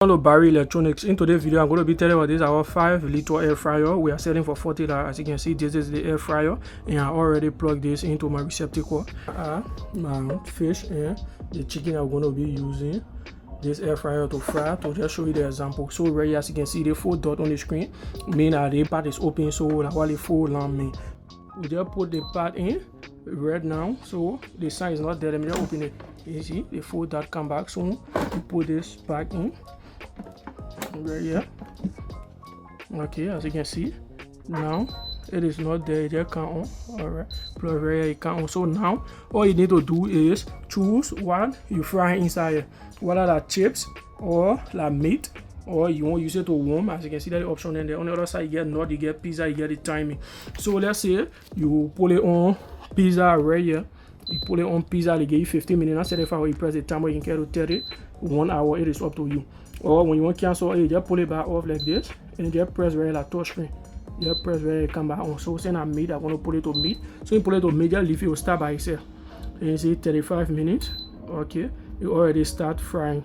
Hello Barry Electronics. In today's video, I'm going to be telling you about this our 5-liter air fryer. We are selling for $40. As you can see, this is the air fryer, and I already plugged this into my receptacle. My fish and the chicken I'm going to be using this air fryer to fry. To just show you the example. So right here, as you can see, the 4 dot on the screen mean that the part is open. So while the 4 lamp me, we just put the part in right now. So the sign is not there. Let me just open it. You see the 4 dot come back. So we put this back in. Right here. Okay, as you can see, now it is not there. It just can't on. Alright, plug right here, it can't on. So now all you need to do is choose what you fry inside here, whether that chips or like meat, or you want to use it to warm. As you can see, that the option in there. On the other side, you get nut, you get pizza, you get the timing. So let's say you pull it on pizza right here. You pull it on pizza, they give you 15 minutes. Instead of how you press the timer, you can carry to 30, 1 hour. It is up to you. Or when you want to cancel it, you just pull it back off like this, and you just press right like touch screen. You just press right, come back on. So saying I meat, I want to put it to meat. So you put it to meat, just leave it will start by itself. And you see 35 minutes. Okay, it already start frying.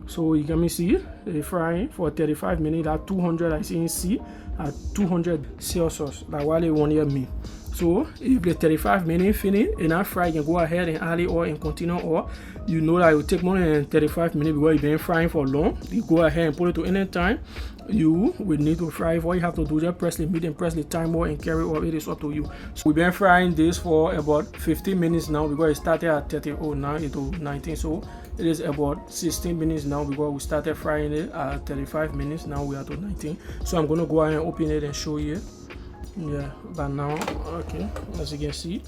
So you can see it frying for 35 minutes at 200. I see in C at 200 Celsius. Like while they want to meat. So if the 35 minutes finish and not fry, you can go ahead and add it oil and continue, or you know that it will take more than 35 minutes because you've been frying for long. You go ahead and put it to any time you will need to fry. What you have to do, just press the meat and press the timer and carry off. It is up to you. So we've been frying this for about 15 minutes now because it started at 30. Oh, now it's 19. So it is about 16 minutes now because we started frying it at 35 minutes. Now we are to 19. So I'm gonna go ahead and open it and show you. Yeah, but now, okay, as you can see,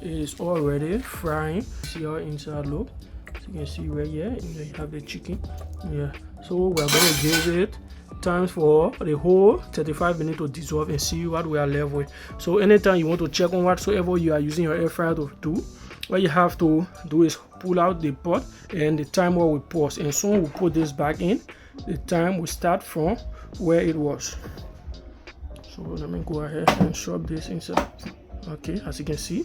it is already frying. See how inside look. As you can see right here, you have the chicken. Yeah, so we're going to give it time for the whole 35 minutes to dissolve and see what we are left with. So anytime you want to check on whatsoever you are using your air fryer to do, what you have to do is pull out the pot and the timer will pause, and soon we'll put this back in. The time will start from where it was. So let me go ahead and shove this inside. Okay, as you can see,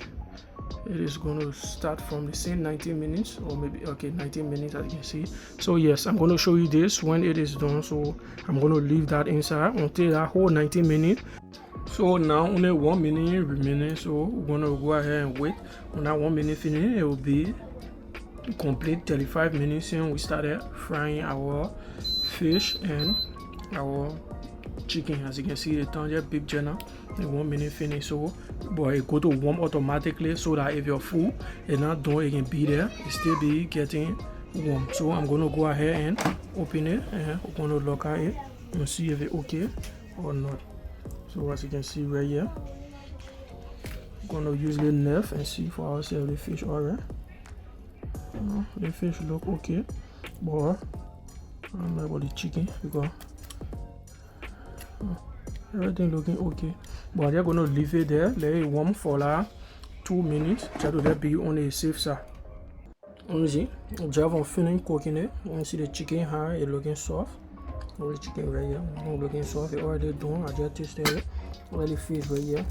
it is going to start from the same 19 minutes, or maybe, okay, 19 minutes as you can see. So yes, I'm going to show you this when it is done. So I'm going to leave that inside until that whole 19 minutes. So now only 1 minute remaining. So we're going to go ahead and wait. When that 1 minute finish, it will be complete 35 minutes and we started frying our fish and our chicken. As you can see, the time just big channel, the 1 minute finish. So but it go to warm automatically, so that if your food is not done, it can be there, it still be getting warm. So I'm gonna go ahead and open it, and we're gonna look at it and see if it's okay or not. So as you can see right here, we're gonna use the knife and see for ourselves the fish. Alright, the fish look okay, but I don't know about the chicken because everything looking okay, but they're gonna leave it there, let it warm for like 2 minutes, try to be on the safe side. You see, just on finishing cooking it. You see the chicken how it looking soft. All the chicken right here looking soft. It already done. I just tasted it. All the fish right here.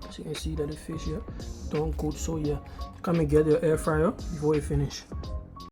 So you can see that the fish here done good. So yeah, come and get your air fryer before it finish.